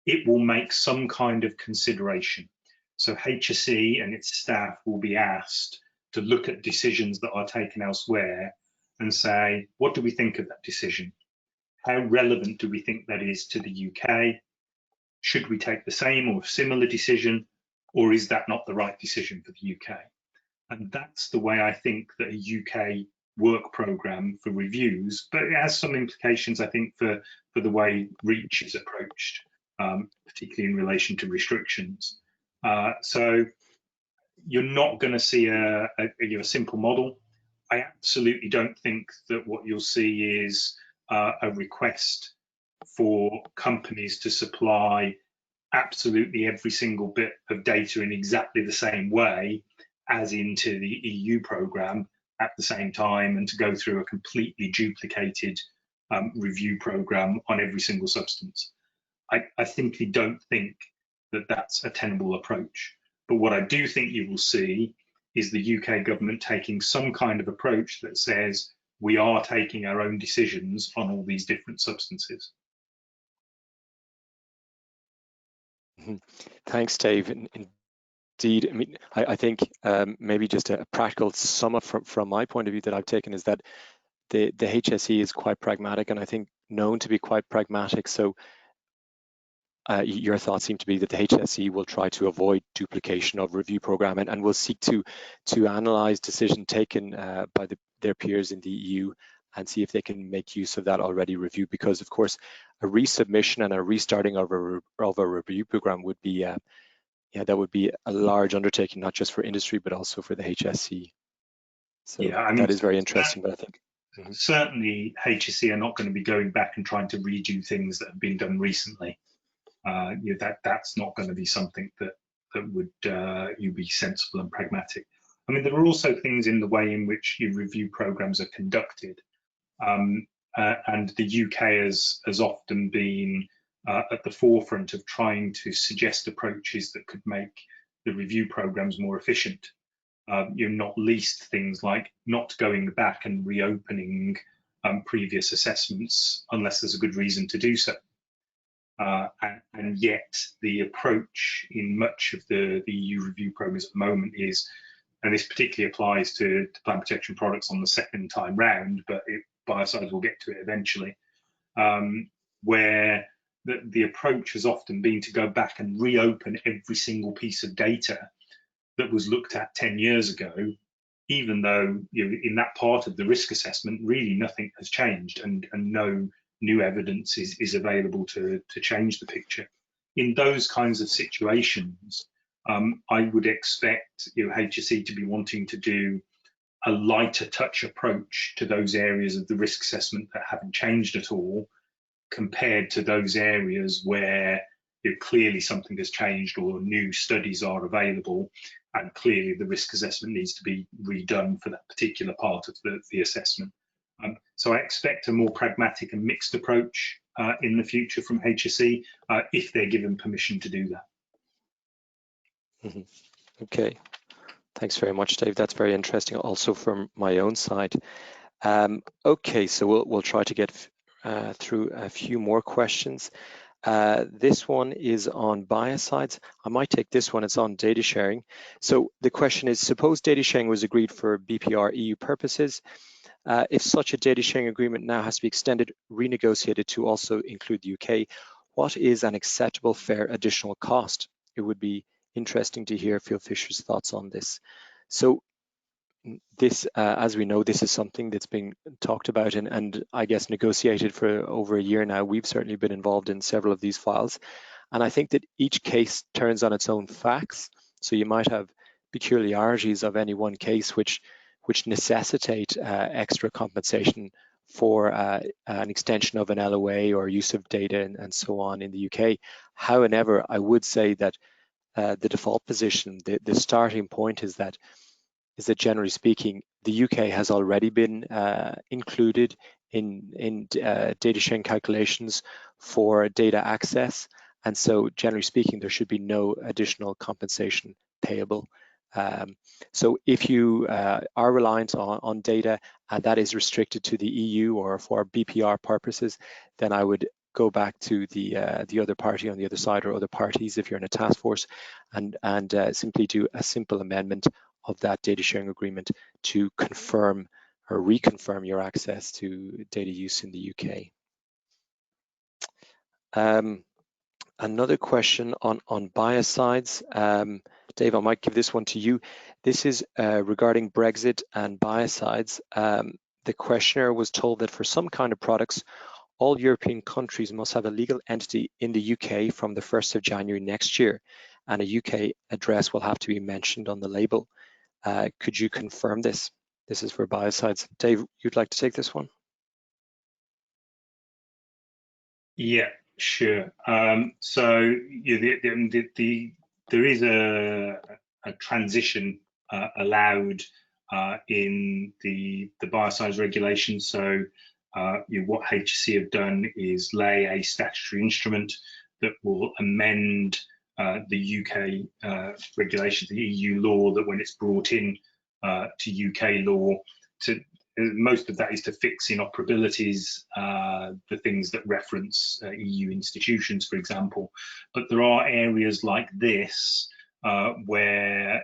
It will make some kind of consideration. So HSE and its staff will be asked to look at decisions that are taken elsewhere and say, what do we think of that decision? How relevant do we think that is to the UK? Should we take the same or similar decision, or is that not the right decision for the UK? And that's the way I think that a UK work programme for reviews, but it has some implications, I think, for the way REACH is approached, particularly in relation to restrictions. So you're not going to see a simple model. I absolutely don't think that what you'll see is a request for companies to supply absolutely every single bit of data in exactly the same way as into the EU programme at the same time, and to go through a completely duplicated review programme on every single substance. I simply don't think that that's a tenable approach. But what I do think you will see is the UK government taking some kind of approach that says we are taking our own decisions on all these different substances. Thanks, Dave. Indeed, I mean, I think maybe just a practical sum up from my point of view that I've taken is that the HSE is quite pragmatic, and I think known to be quite pragmatic. So your thoughts seem to be that the HSE will try to avoid duplication of review program and will seek to analyse decision taken by their peers in the EU and see if they can make use of that already reviewed, because of course a resubmission and a restarting of a review program would be that would be a large undertaking, not just for industry but also for the HSE. So yeah, I mean, that is very interesting, but I think certainly HSE are not going to be going back and trying to redo things that have been done recently. That's not going to be something that would you be sensible and pragmatic. I mean, there are also things in the way in which your review programs are conducted, and the UK has often been at the forefront of trying to suggest approaches that could make the review programs more efficient. Not least things like not going back and reopening previous assessments unless there's a good reason to do so. And yet the approach in much of the EU review programs at the moment is, and this particularly applies to plant protection products on the second time round, but biocides will get to it eventually, where the approach has often been to go back and reopen every single piece of data that was looked at 10 years ago, even though in that part of the risk assessment, really nothing has changed and no new evidence is available to change the picture. In those kinds of situations, I would expect HSE to be wanting to do a lighter touch approach to those areas of the risk assessment that haven't changed at all, compared to those areas where clearly something has changed or new studies are available, and clearly the risk assessment needs to be redone for that particular part of the assessment. So I expect a more pragmatic and mixed approach in the future from HSE if they're given permission to do that. Okay, thanks very much, Dave. That's very interesting also from my own side. Okay, so we'll try to get through a few more questions. This one is on biocides. I might take this one, it's on data sharing. So the question is, suppose data sharing was agreed for BPR EU purposes. If such a data sharing agreement now has to be extended, renegotiated to also include the UK, what is an acceptable, fair additional cost? It would be interesting to hear Phil Fisher's thoughts on this. So this, as we know, this is something that's been talked about and I guess negotiated for over a year now. We've certainly been involved in several of these files. And I think that each case turns on its own facts. So you might have peculiarities of any one case which necessitate extra compensation for an extension of an LOA or use of data and so on in the UK. However, I would say that the default position, the starting point is that generally speaking, the UK has already been included in data sharing calculations for data access. And so generally speaking, there should be no additional compensation payable. So if you are reliant on data and that is restricted to the EU or for BPR purposes, then I would go back to the other party on the other side or other parties if you're in a task force and simply do a simple amendment of that data sharing agreement to confirm or reconfirm your access to data use in the UK. Another question on biocides. Dave, I might give this one to you. This is regarding Brexit and biocides. The questioner was told that for some kind of products, all European countries must have a legal entity in the UK from the 1st of January next year, and a UK address will have to be mentioned on the label. Could you confirm this? This is for biocides. Dave, you'd like to take this one? Yeah, sure. So there is a transition allowed in the biocides regulation. So what HSE have done is lay a statutory instrument that will amend the UK regulation, the EU law, that when it's brought in to UK law, most of that is to fix inoperabilities, the things that reference EU institutions, for example. But there are areas like this where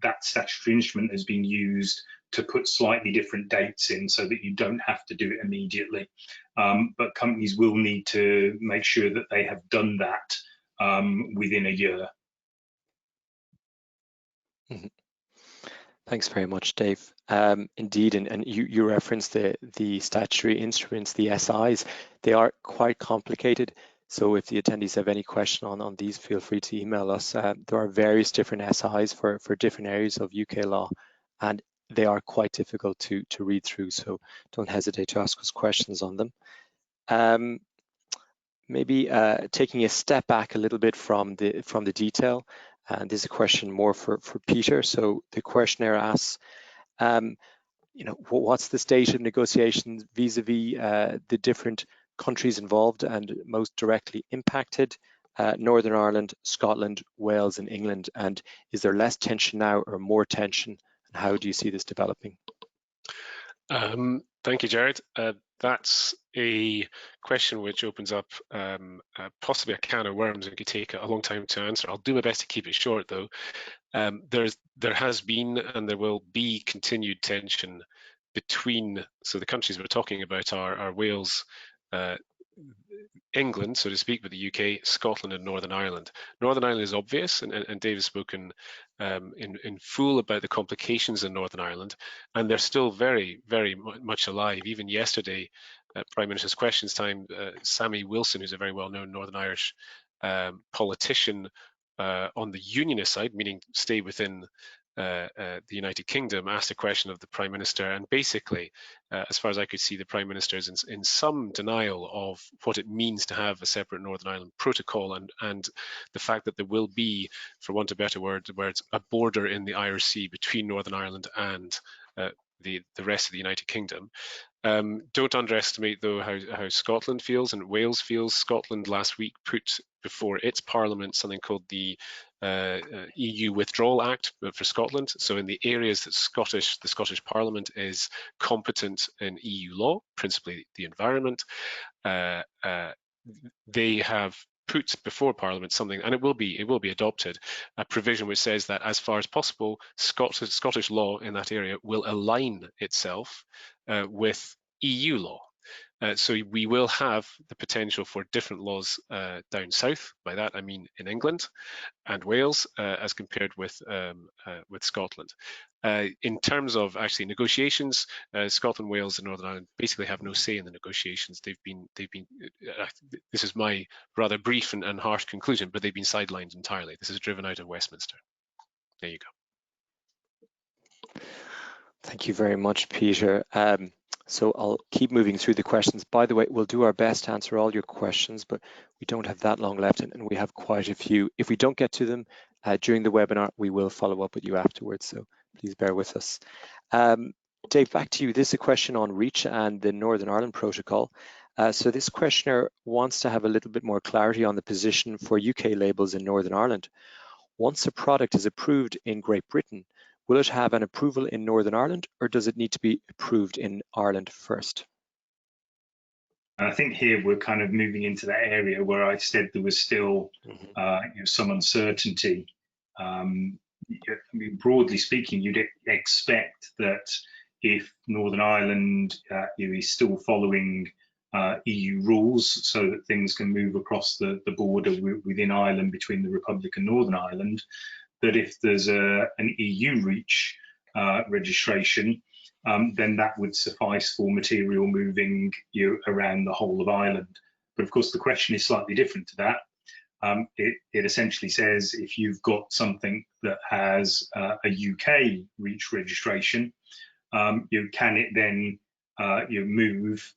that statutory instrument has been used to put slightly different dates in so that you don't have to do it immediately. But companies will need to make sure that they have done that within a year. Mm-hmm. Thanks very much, Dave. Indeed, and you referenced the statutory instruments, the SIs. They are quite complicated. So if the attendees have any question on these, feel free to email us. There are various different SIs for different areas of UK law, and they are quite difficult to read through, so don't hesitate to ask us questions on them. Maybe taking a step back a little bit from the detail, and this is a question more for Peter. So the questionnaire asks, what's the state of negotiations vis-a-vis the different countries involved and most directly impacted, Northern Ireland, Scotland, Wales, and England, and is there less tension now or more tension, and how do you see this developing? Thank you, Jared. That's a question which opens up possibly a can of worms and could take a long time to answer. I'll do my best to keep it short, though. There has been and there will be continued tension between, so the countries we're talking about are Wales, England, so to speak, with the UK, Scotland and Northern Ireland. Northern Ireland is obvious, and Dave has spoken in full about the complications in Northern Ireland, and they're still very, very much alive. Even yesterday, at Prime Minister's Questions Time, Sammy Wilson, who's a very well-known Northern Irish politician on the unionist side, meaning stay within the United Kingdom, asked a question of the Prime Minister, and basically, as far as I could see, the Prime Minister is in some denial of what it means to have a separate Northern Ireland protocol, and the fact that there will be, for want of better words, a border in the Irish Sea between Northern Ireland and the rest of the United Kingdom. Don't underestimate, though, how Scotland feels and Wales feels. Scotland last week put before its parliament something called the EU Withdrawal Act for Scotland. So in the areas that the Scottish Parliament is competent in EU law, principally the environment, they have put before Parliament something, and it will be adopted, a provision which says that as far as possible, Scottish law in that area will align itself with EU law. So we will have the potential for different laws down south. By that I mean in England and Wales, as compared with Scotland. In terms of actually negotiations, Scotland, Wales, and Northern Ireland basically have no say in the negotiations. They've been. This is my rather brief and harsh conclusion, but they've been sidelined entirely. This is driven out of Westminster. There you go. Thank you very much, Peter. So I'll keep moving through the questions. By the way, we'll do our best to answer all your questions, but we don't have that long left, and we have quite a few. If we don't get to them during the webinar, we will follow up with you afterwards, so please bear with us. Dave, back to you. This is a question on REACH and the Northern Ireland Protocol. So this questioner wants to have a little bit more clarity on the position for UK labels in Northern Ireland. Once a product is approved in Great Britain, will it have an approval in Northern Ireland, or does it need to be approved in Ireland first? I think here we're kind of moving into that area where I said there was still some uncertainty. I mean, broadly speaking, you'd expect that if Northern Ireland is still following EU rules so that things can move across the border within Ireland between the Republic and Northern Ireland, that if there's an EU REACH registration, then that would suffice for material moving around the whole of Ireland. But of course, the question is slightly different to that. It essentially says if you've got something that has a UK REACH registration, can it then move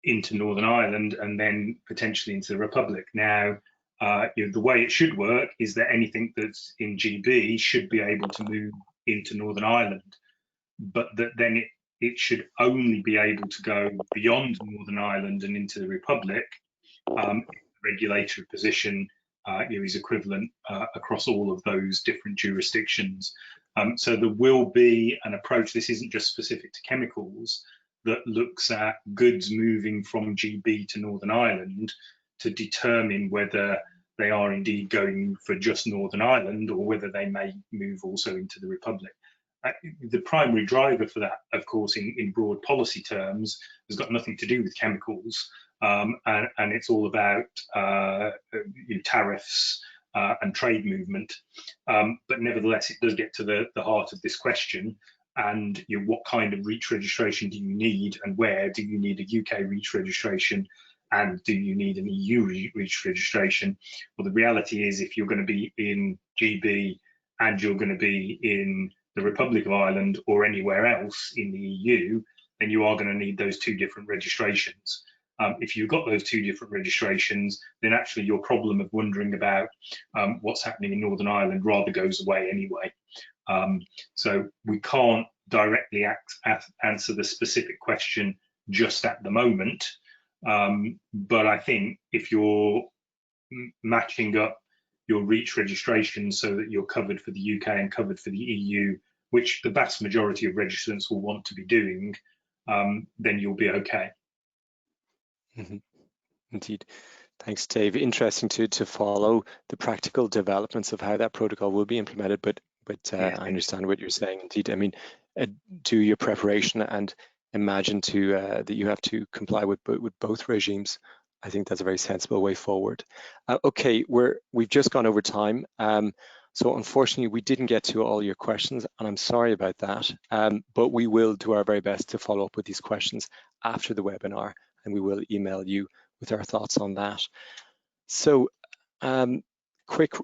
into Northern Ireland and then potentially into the Republic? Now, the way it should work is that anything that's in GB should be able to move into Northern Ireland, but that then it should only be able to go beyond Northern Ireland and into the Republic if the regulatory position is equivalent across all of those different jurisdictions. So there will be an approach, this isn't just specific to chemicals, that looks at goods moving from GB to Northern Ireland to determine whether they are indeed going for just Northern Ireland or whether they may move also into the Republic. The primary driver for that, of course, in broad policy terms, has got nothing to do with chemicals, and it's all about tariffs and trade movement. But nevertheless, it does get to the heart of this question. And what kind of REACH registration do you need, and where do you need a UK REACH registration, and do you need an EU REACH registration? Well, the reality is, if you're going to be in GB and you're going to be in the Republic of Ireland or anywhere else in the EU, then you are going to need those two different registrations. If you've got those two different registrations, then actually your problem of wondering about what's happening in Northern Ireland rather goes away anyway. So we can't directly answer the specific question just at the moment, but I think if you're matching up your REACH registration so that you're covered for the UK and covered for the EU, which the vast majority of registrants will want to be doing, then you'll be okay. Mm-hmm. Indeed. Thanks, Dave. Interesting to follow the practical developments of how that protocol will be implemented, but yeah, I understand what you're saying. Indeed, I mean, do your preparation and imagine that you have to comply with both regimes. I think that's a very sensible way forward. Okay, we've just gone over time, so unfortunately we didn't get to all your questions, and I'm sorry about that. But we will do our very best to follow up with these questions after the webinar, and we will email you with our thoughts on that. So quick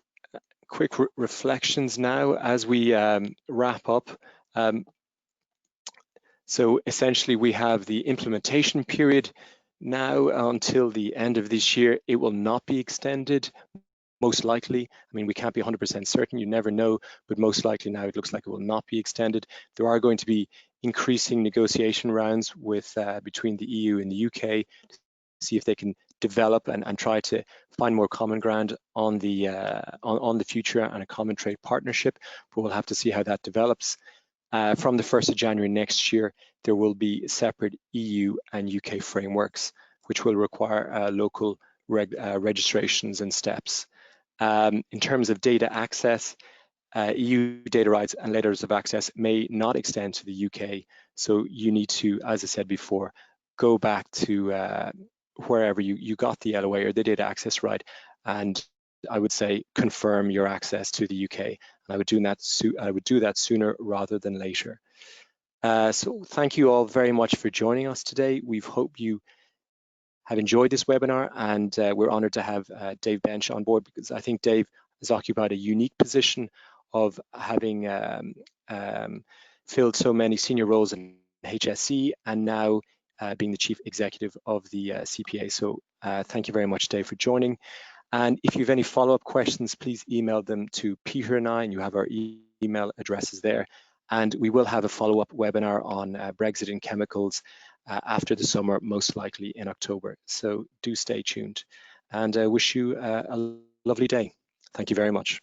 reflections now as we wrap up. So essentially we have the implementation period now until the end of this year. It will not be extended, most likely. I mean, we can't be 100% certain, you never know, but most likely now it looks like it will not be extended. There are going to be increasing negotiation rounds with between the EU and the UK to see if they can develop and try to find more common ground on the future and a common trade partnership, but we'll have to see how that develops. From the 1st of January next year, there will be separate EU and UK frameworks, which will require local registrations and steps. In terms of data access, EU data rights and letters of access may not extend to the UK. So you need to, as I said before, go back to wherever you got the LOA or the data access right, and I would say confirm your access to the UK. And I would do that sooner rather than later. So thank you all very much for joining us today. We hope you have enjoyed this webinar, and we're honored to have Dave Bench on board, because I think Dave has occupied a unique position of having filled so many senior roles in HSE and now being the chief executive of the CPA. So thank you very much, Dave, for joining. And if you have any follow-up questions, please email them to Peter and I, and you have our email addresses there. And we will have a follow-up webinar on Brexit and chemicals after the summer, most likely in October. So do stay tuned, and I wish you a lovely day. Thank you very much.